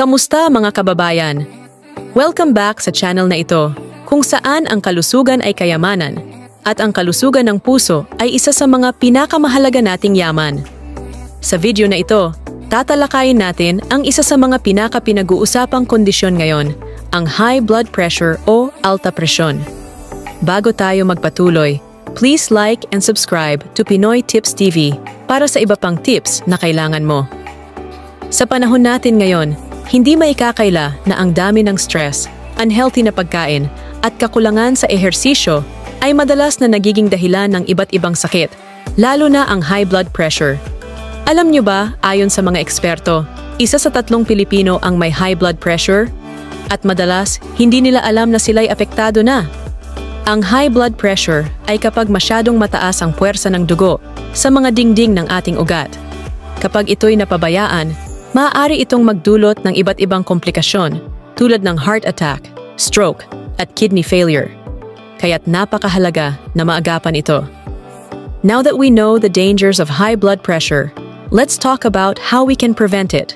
Kamusta mga kababayan? Welcome back sa channel na ito, kung saan ang kalusugan ay kayamanan at ang kalusugan ng puso ay isa sa mga pinakamahalaga nating yaman. Sa video na ito, tatalakayin natin ang isa sa mga pinag-uusapang kondisyon ngayon, ang high blood pressure o alta presyon. Bago tayo magpatuloy, please like and subscribe to Pinoy Tips TV para sa iba pang tips na kailangan mo. Sa panahon natin ngayon, hindi maikakaila na ang dami ng stress, unhealthy na pagkain, at kakulangan sa ehersisyo ay madalas na nagiging dahilan ng iba't ibang sakit, lalo na ang high blood pressure. Alam nyo ba, ayon sa mga eksperto, isa sa 3 Pilipino ang may high blood pressure? At madalas, hindi nila alam na sila'y apektado na. Ang high blood pressure ay kapag masyadong mataas ang puwersa ng dugo sa mga dingding ng ating ugat. Kapag ito'y napabayaan, maaari itong magdulot ng iba't ibang komplikasyon tulad ng heart attack, stroke, at kidney failure. Kaya't napakahalaga na maagapan ito. Now that we know the dangers of high blood pressure, let's talk about how we can prevent it.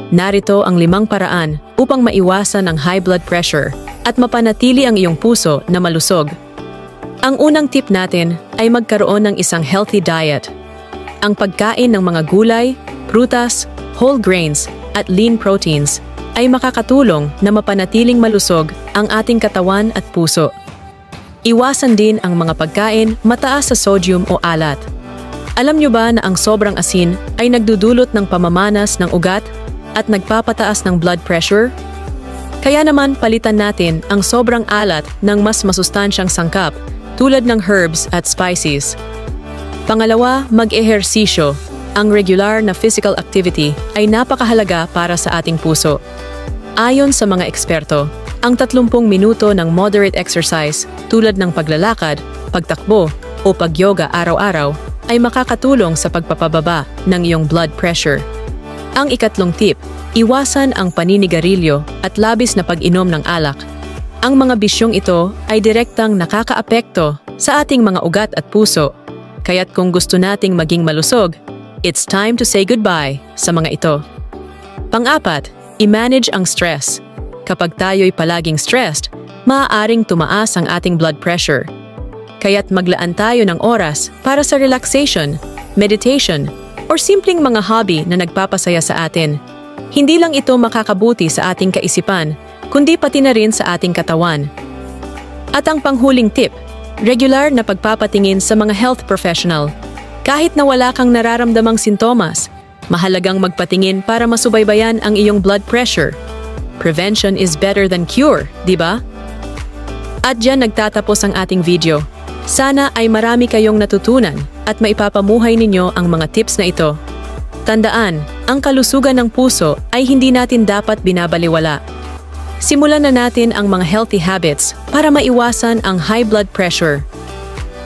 Narito ang 5 paraan upang maiwasan ang high blood pressure at mapanatili ang iyong puso na malusog. Ang unang tip natin ay magkaroon ng isang healthy diet. Ang pagkain ng mga gulay, prutas, whole grains, at lean proteins ay makakatulong na mapanatiling malusog ang ating katawan at puso. Iwasan din ang mga pagkain mataas sa sodium o alat. Alam nyo ba na ang sobrang asin ay nagdudulot ng pamamanas ng ugat at nagpapataas ng blood pressure? Kaya naman palitan natin ang sobrang alat ng mas masustansyang sangkap tulad ng herbs at spices. Pangalawa, mag-ehersisyo. Ang regular na physical activity ay napakahalaga para sa ating puso. Ayon sa mga eksperto, ang 30 minuto ng moderate exercise tulad ng paglalakad, pagtakbo, o pag-yoga araw-araw ay makakatulong sa pagpapababa ng iyong blood pressure. Ang ikatlong tip, iwasan ang paninigarilyo at labis na pag-inom ng alak. Ang mga bisyong ito ay direktang nakakaapekto sa ating mga ugat at puso. Kaya't kung gusto nating maging malusog, it's time to say goodbye sa mga ito. Pang-4, i-manage ang stress. Kapag tayo'y palaging stressed, maaaring tumaas ang ating blood pressure. Kaya't maglaan tayo ng oras para sa relaxation, meditation, or simpleng mga hobby na nagpapasaya sa atin. Hindi lang ito makakabuti sa ating kaisipan, kundi pati na rin sa ating katawan. At ang panghuling tip, regular na pagpapatingin sa mga health professional. Kahit na wala kang nararamdamang sintomas, mahalagang magpatingin para masubaybayan ang iyong blood pressure. Prevention is better than cure, di ba? At dyan nagtatapos ang ating video. Sana ay marami kayong natutunan at maipapamuhay ninyo ang mga tips na ito. Tandaan, ang kalusugan ng puso ay hindi natin dapat binabaliwala. Simulan na natin ang mga healthy habits para maiwasan ang high blood pressure.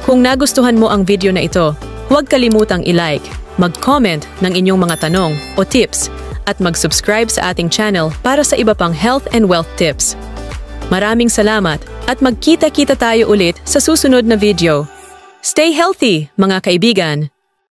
Kung nagustuhan mo ang video na ito, huwag kalimutang i-like, mag-comment ng inyong mga tanong o tips, at mag-subscribe sa ating channel para sa iba pang health and wealth tips. Maraming salamat at magkita-kita tayo ulit sa susunod na video. Stay healthy, mga kaibigan!